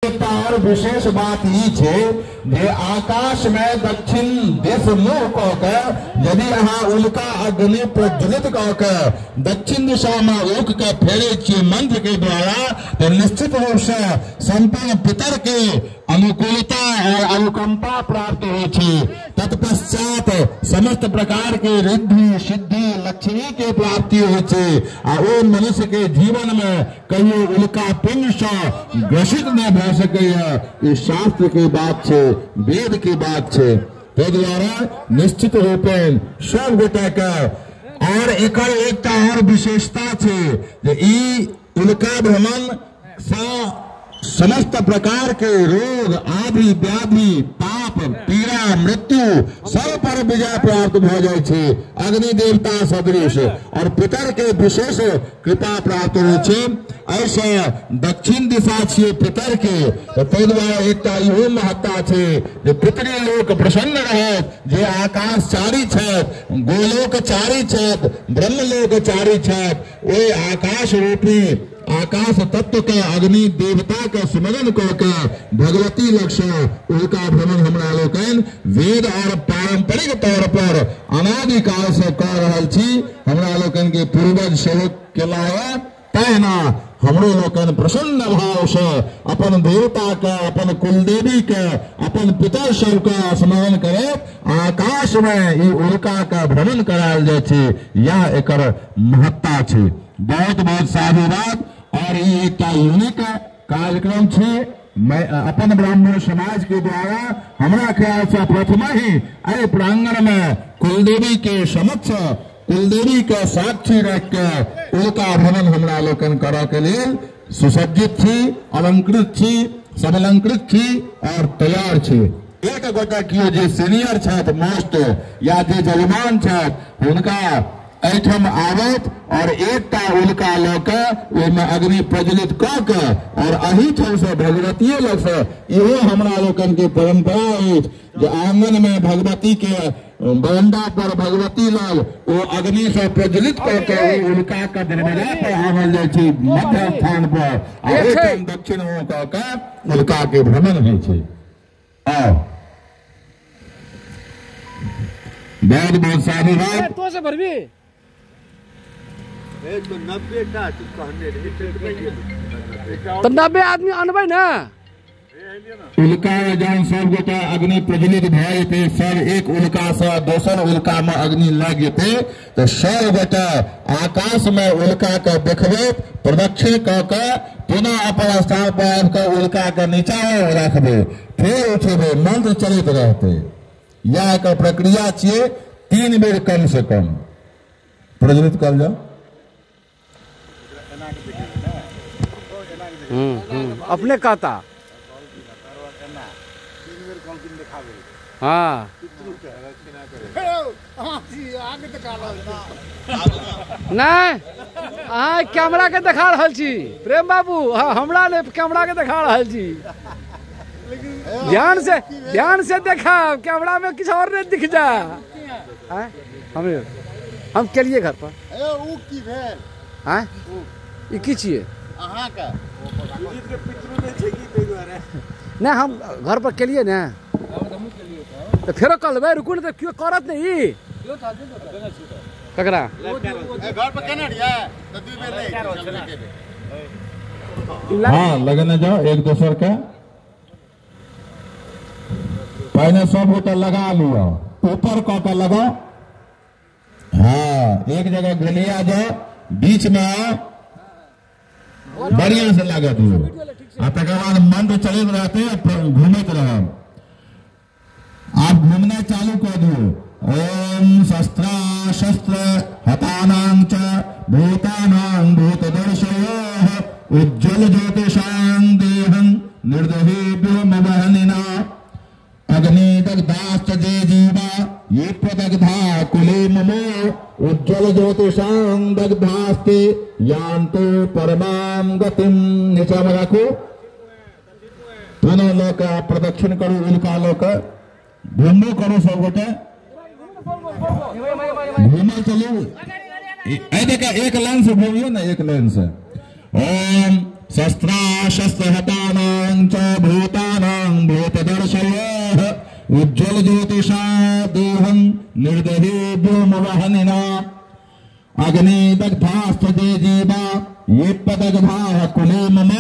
और विशेष बात ई छे जे आकाश में दक्षिण दिश मुंह क के यदि अहाँ उल्का अग्नि प्रज्वलित क के दक्षिण दिशा में उक के फेरे छियै मंत्र के द्वारा तो निश्चित रूप से संपूर्ण पितर के अनुकूलता और अनुकंपा प्राप्त हो छे। तत्पश्चात समस्त प्रकार के रिद्धि सिद्धि लक्ष्मी के प्राप्ति हो छे। और मनुष्य के जीवन में कहियो उल्का पिंड से ग्रसित न भ सके। शास्त्र की बात छे, वेद की बात छे। तो द्वारा निश्चित रूपे सब गोटा के और एकर एकटा और विशेषता छे जे ई उल्का भ्रमण से समस्त प्रकार के रोग आदि व्याधि पाप पीड़ा मृत्यु सब पर विजय प्राप्त हो जाए छे। अग्नि देवता सदृश और पितर के विशेष कृपा प्राप्त हो छे। ऐसे दक्षिण दिशा छे पितर के तो द्वारा एकटा इहो महत्ता छे जे पितृ लोक प्रसन्न रहे जे आकाश चारी छत गोलोक चारी छत ब्रह्मलोक चारी छत ओई आकाश रूपी आकाश तत्व के अग्नि देवता के सुमरन करके भगवती लक्ष्य उल्का भ्रमण हमरा लोकन वेद और पारंपरिक तौर पर अनादिकाल से कर रहल छी। हमरा लोकन के पूर्वज सेहो केला है तहना हमरो लोकन प्रसन्न भाव से अपन देवता के अपन कुलदेवी के अपन पितर सब के स्मरण करे आकाश में ई उल्का का भ्रमण करायल जाय छे। या एकर महत्ता छे। बहुत बहुत साधुवाद और ये एक यूनिक कार्यक्रम छे। मैं अपन ब्राह्मण समाज के द्वारा हमरा ख्याल से प्रथम ही अरे प्रांगण में कुलदेवी के समक्ष कुलदेवी के साक्षी रख के उल्का भ्रमण हमरा लोकन करे के लिए सुसज्जित छी, अलंकृत छी, समलंकृत छी और तैयार छी। एक गोटा कियो जे सीनियर छथ मोस्ट या जे जजमान छथ उनका ऐठम आवत और एकटा उल्का लके ओहिमे अग्नि प्रज्वलित क के और अही ठाम से भगवती लग से इहो हमरा लोकन के परंपरा अछि जे आंगन में भगवती के बरंडा पर भगवती लग वो अग्नि से प्रज्वलित करके उल्का का दरवाजा पर आनल जाय छै मध्य स्थान पर और दक्षिण मुंह क के उल्का के भ्रमण होइ छै। बहुत बहुत साधुवाद। तो से भरबी तो 90 आदमी अनबै ना उल्का जहन सब गोटा अग्नि प्रज्वलित भए जेते सब एक उल्का से दोसर उल्का में अग्नि लग जेते तो सब गोटा आकाश में उल्का के देखबे प्रदक्षिण क के पुनः अपन स्थान पर आबि के उल्का के नीचा रखबे फिर उठेबे मंत्र चलित रहते। यह एक प्रक्रिया छिए 3 बेर कम से कम प्रज्वलित कर जाओ। अपने कहता हाँ नहीं अहाँ कैमरा के देखा रहल छी प्रेम बाबू हमरा ने कैमरा के देखा रहल छी। ध्यान से देखा कैमरा में किसी और ने दिख जा। हम केलिए घर पर ये की छिए नहीं हम घर पर केलिए ना तो फिर कल रुकू ना तो क्यों करत नहीं ककरा घर पर केना रिया तो 2 बेर ले हां लगने जाओ एक दूसर के पहले सब गोटा लगा लियो ऊपर क के लगा। हाँ एक जगह गलिया जाओ बीच में बढ़िया से लगा दियो तक बाद मंत्र चलित रहते घूमते रहो। आप घूमना चालू कर दियो ओम शस्त्र शस्त्र हतानां च भूतानां भूतदर्शयोः उज्ज्वल ज्योतिषां देहं निर्दहेभ्यो मवहनिना अग्निदग्धाश्च जे जीवा ये प्रदग्धा कुले ममो उज्ज्वल ज्योतिषां दग्धास्ते यान्तो परमां गतिं। नीचा में रखो दोनों लोग प्रदक्षिण करो उल्का लोग घूमो करो सब गोटे घूमो चलो देखा एक लाइन से घूमियो ना एक लाइन से। ओम शस्त्राशस्त्रहतानां च भूतानां भूतदर्शयोः उज्ज्वल ज्योतिषा देहं निर्दहेभ्योमवहनिना अग्निदग्धास्ते जीवा ये पदग्धाः कुले मम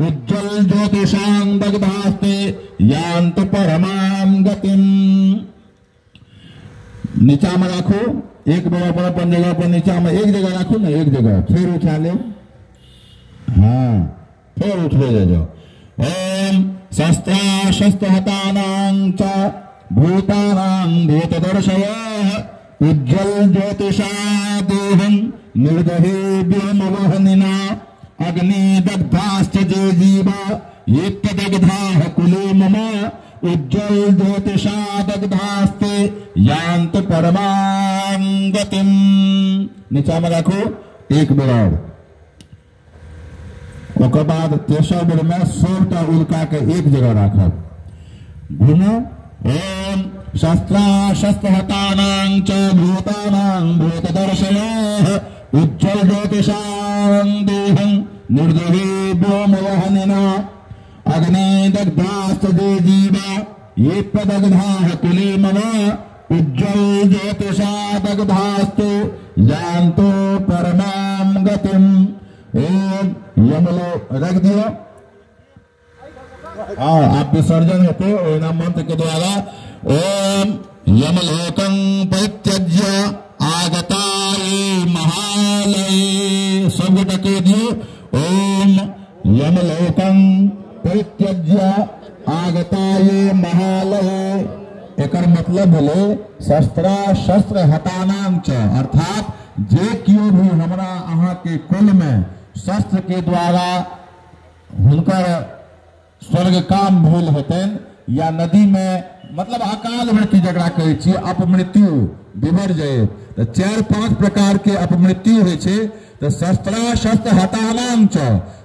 उज्ज्वल ज्योतिषां दग्धास्ते यान्त परमां गतिम्। नीचा में राखो, एक बराबर अपन जगह पर नीचा में एक जगह राखो ना, एक जगह फिर उठा ले, हाँ फिर उठ ले जाओ। ओम शस्त्राशस्त्रहतानां च भूतानां भूतदर्शयोः उज्ज्वल ज्योतिषा देहं निर्दहेभ्योमवहनिना अग्निदग्धाश्च ये जीवा ये तदग्धाः कुले मम उज्ज्वल ज्योतिषा दग्धास्ते यान्त परमां गतिम्। नीचा में रखो एक बेर, ओकर बाद तेसर बेर में 100टा उल्का के एक जगह राखब, घूमो। ओम शस्त्राशस्त्रहतानां च भूतानां भूतदर्शयोः उज्ज्वल ज्योतिषां देहं निर्दहेभ्योमवहनिना अग्निदग्धाश्च ये जीवा ये पदग्धाः कुले मम उज्ज्वल ज्योतिषा दग्धास्तु यान्तो परमां गतिम्। ओम यमलो रख दियो, हाँ आप विसर्जन होते हो नाम मंत्र के द्वारा। ओम यमलोकं परित्यज्य आगताये महालये, सब टके दियो। ओम यमलोकं परित्यज्य आगताये महालये, एकर मतलब बोले शस्त्रा शस्त्र हटानां च, अर्थात जे क्यों भी हमरा अहाँ के कुल में शस्त्र के द्वारा हुनकर स्वर्ग काम भेल हेतन, या नदी में मतलब अकाल मृत्यु जकरा कहै छी, अपमृत्यु विवर जाए तो 4-5 प्रकार के अपमृत्यु होइ छै। तो शस्त्रा शस्त्र हटानां च,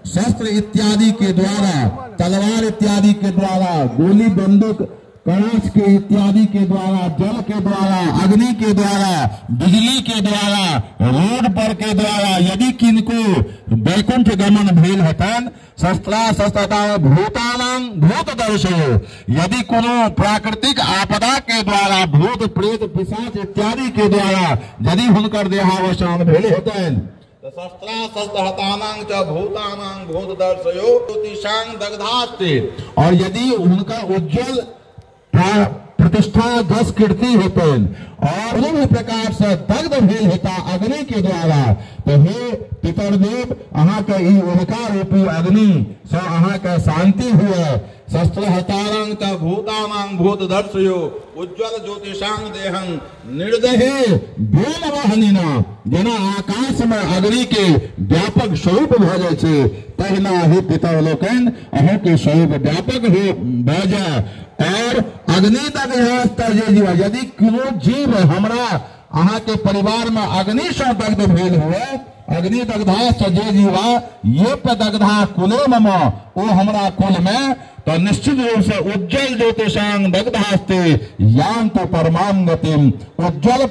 शस्त्र इत्यादि के द्वारा, तलवार इत्यादि के द्वारा, गोली बंदूक कड़ाच के इत्यादि के द्वारा, जल के द्वारा, अग्नि के द्वारा, बिजली के द्वारा, रोड पर के द्वारा यदि किनको वैकुंठ गमन भेल हेतन, शस्त्रा शस्त्रता भूतानां भूतदर्शयो, यदि कोनो प्राकृतिक आपदा के द्वारा भूत प्रेत पिशाच इत्यादि के द्वारा यदि हुनकर देहावसान भेल हेतन, तो शस्त्रा शस्त्रहतानां च भूतानां भूतदर्शयो ज्योतिषां दग्धास्ते, और यदि उनका उज्ज्वल प्रतिष्ठा 10 कीर्ति हेतन और भी प्रकार से दग्ध भेल हेता अग्नि के द्वारा, तो हे पितरदेव अहाँ के ई उनका रूपी अग्नि से अहाँ के शांति हुए। शस्त्र हतारं च भूतानां भूतदर्शयो उज्ज्वल ज्योतिषां देहं निर्दहे व्योमवहनिना, जेना आकाश में अग्नि के व्यापक स्वरूप भ जाय छै, तहिना हे पितर लोकन अहाँ के स्वरूप व्यापक हो भ जाय। और अग्नि तक जीवा, यदि कोनो जीव हमरा अहाँ के परिवार में अग्नि से दग्ध भेल हुए, अग्नि दग्धा जे जीवा ये दग्धा कुले मम, ओ हमरा कुल में, तो निश्चित रूप से उज्ज्वल ज्योतिषां दग्धास्ते यान्तो परमां गतिम्। उज्ज्वल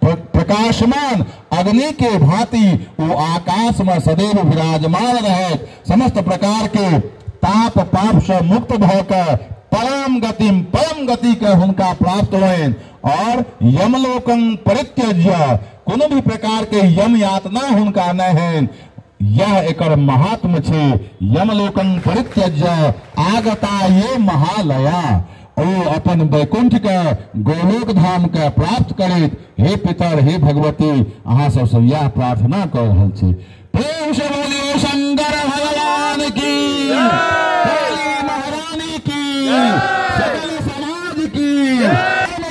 प्रकाशमान अग्नि के भांति वो आकाश में सदैव विराजमान रहे, समस्त प्रकार के ताप पाप से मुक्त भकर परम गतिम परम गति के हुनका प्राप्त हुए। और यमलोकं परित्यज्य, कोनो भी प्रकार के यम यातना हुनका न है, यह एकर महात्म छे। यमलोकं परित्यज्य आगता ये महालया, ओ अपन वैकुंठ के गोलोक धाम के प्राप्त करैत हे पितर हे भगवती अहाँ सब यह प्रार्थना कर रहल छी। प्रेम से बोलिए शंकर भगवान की, महारानी की, सकल समाज की, भगवान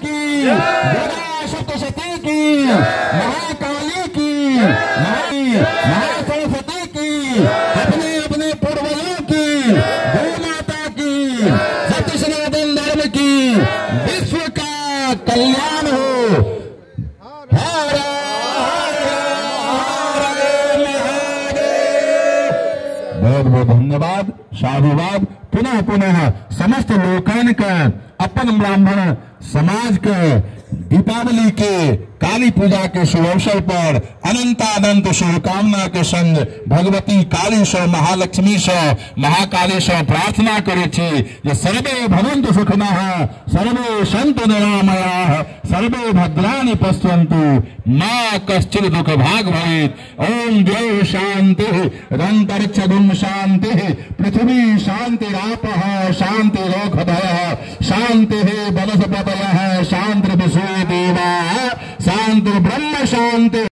की, सप्तशती की, महाकाली की, महासरस्वती की, अपने अपने पूर्वजों की, गौ माता की, सत्य सनातन धर्म की, विश्व का कल्याण हो। बहुत बहुत धन्यवाद, साधुवाद। पुनः पुनः समस्त लोकन के अपन ब्राह्मण समाज के दीपावली के काली पूजा के शुभ अवसर पर अनंतानंत शुभकामना के संग भगवती काली से महालक्ष्मी से महाकाली से प्रार्थना करे छी जे सर्वे भवन्तु सुखिनः सर्वे सन्तु निरामयाः सर्वे भद्राणि पश्यन्तु मा कश्चित् दुःख भाग भवेत्। ओम द्यौः शान्तिः रन्तरिक्षगुं शान्तिः पृथिवी शान्तिरापः शान्तिरोषधयः शान्तिः वनस्पतयः शान्तिर्विश्वे देवाः शान्तिर्ब्रह्म शान्ति।